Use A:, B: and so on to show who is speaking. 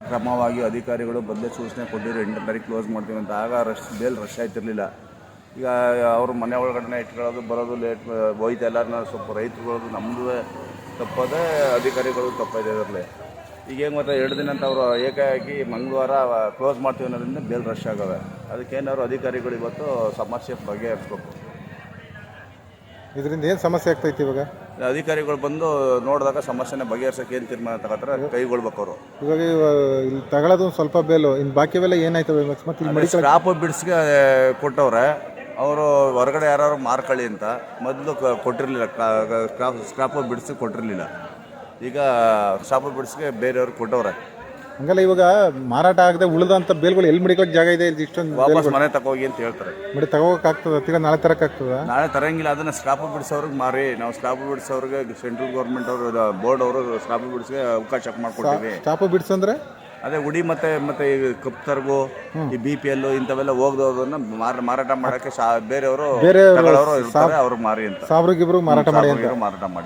A: ಕ್ರಮವಾಗಿ ಅಧಿಕಾರಿಗಳು ಬದಲೇ ಸೂಚನೆ ಕೊಟ್ಟಿದ್ರು 8 ತಾರೀಕು ಕ್ಲೋಸ್ ಮಾಡ್ತೀವಿ ಅಂತ. ಆಗ ರಶ್ ಆಯ್ತಿರಲಿಲ್ಲ. ಈಗ ಅವ್ರ ಮನೆ ಒಳಗಡೆ ಇಟ್ಕೊಳ್ಳೋದು ಬರೋದು ಲೇಟ್ ಹೋಯ್ತು. ಎಲ್ಲರನ್ನ ಸ್ವಲ್ಪ ರೈತರುಗಳದು ನಮ್ಮದು ತಪ್ಪದೆ ಅಧಿಕಾರಿಗಳು ತಪ್ಪದೆ ಇದರಲ್ಲಿ. ಈಗ ಏನು ಗೊತ್ತಾ 2 ದಿನ ಅಂತ ಅವರು ಏಕಾಏಕಿ ಮಂಗಳವಾರ ಕ್ಲೋಸ್ ಮಾಡ್ತೀವಿ ಅನ್ನೋದ್ರಿಂದ ಬೇಲ್ ರಶ್ ಆಗವೆ. ಅದಕ್ಕೇನಾದ್ರು ಅಧಿಕಾರಿಗಳು ಇವತ್ತು ಸಮಸ್ಯೆ ಬಗೆಹರಿಸ್ಬೇಕು.
B: ಇದರಿಂದ ಏನು ಸಮಸ್ಯೆ ಆಗ್ತೈತಿ ಇವಾಗ?
A: ಅಧಿಕಾರಿಗಳು ಬಂದು ನೋಡಿದಾಗ ಸಮಸ್ಯೆನ ಬಗೆಹರಿಸೋಕೆ ಏನು ತೀರ್ಮಾನ ತಗೋತಾರೆ ಕೈಗೊಳ್ಬೇಕು ಅವರು.
B: ಇವಾಗ ಇಲ್ಲಿ ತಗೊಳ್ಳೋದು ಸ್ವಲ್ಪ ಬೇಲು, ಇನ್ನು ಬಾಕಿವೆಲ್ಲ ಏನಾಯ್ತವೆ? ಮತ್ತೆ
A: ಸ್ಕ್ರಾಪ್ ಬಿಡ್ಸ್ಗೆ ಕೊಟ್ಟವ್ರೆ ಅವರು. ಹೊರಗಡೆ ಯಾರು ಮಾರ್ಕೊಳ್ಳಿ ಅಂತ ಮೊದಲು ಕೊಟ್ಟಿರಲಿಲ್ಲ, ಸ್ಕ್ರಾಪ್ ಬಿಡಿಸಿ ಕೊಟ್ಟಿರಲಿಲ್ಲ. ಈಗ ಸ್ಕ್ರಾಪ್ ಬಿಡಿಸ್ಗೆ ಬೇರೆಯವ್ರಿಗೆ ಕೊಟ್ಟವ್ರೆ.
B: ಹಂಗಲ್ಲ, ಇವಾಗ ಮಾರಾಟ ಆಗದೆ ಉಳಿದಂಥ ಬೇಲ್ಗಳು ಎಲ್ಲಿ ಮಡಿಕೊಳ್ಳೋಕೆ ಜಾಗ ಇದೆ? ಇಷ್ಟೊಂದು
A: ವಾಪಸ್ ಮನೆ ತಗೋಗಿ ಅಂತ ಹೇಳ್ತಾರೆ.
B: ತಗೋಕ್ಕಾಗ್ತದ? ತಿರ್ಗಾ ನಾಳೆ ತರೋಕ್ಕಾಗ್ತದ?
A: ನಾಳೆ ತರಂಗಿಲ್ಲ. ಅದನ್ನು ಸ್ಕ್ರಾಪ್ ಬಿಡಿಸೋರಿಗೆ ಮಾರಿ ನಾವು ಸ್ಕ್ರಾಪ್ ಬಿಡಿಸೋರಿಗೆ ಸೆಂಟ್ರಲ್ ಗೌರ್ಮೆಂಟ್ ಅವರು ಬೋರ್ಡ್ ಅವರು ಸ್ಕ್ರಾಪ್ ಬಿಡಿಸ್ಗೆ ಅವಕಾಶ ಮಾಡಿಕೊಡ್ತೀವಿ.
B: ಸ್ಕ್ರಾಪ್ ಬಿಡಿಸಂದ್ರೆ
A: ಅದೇ ಉಡಿ ಮತ್ತೆ ಈ ಕಪ್ತರ್ಗು ಈ BPL ಇಂಥವೆಲ್ಲ ಹೋಗ್ದೋದನ್ನ ಮಾರಾಟ ಮಾಡೋಕ್ಕೆ ಬೇರೆಯವರು ಇರ್ತಾರೆ, ಅವ್ರು ಮಾರಿ ಅಂತ
B: ಸಾಬ್ರಿಗಿಬ್ರು ಮಾರಾಟ ಮಾಡಿ
A: ಮಾರಾಟ ಮಾಡಿ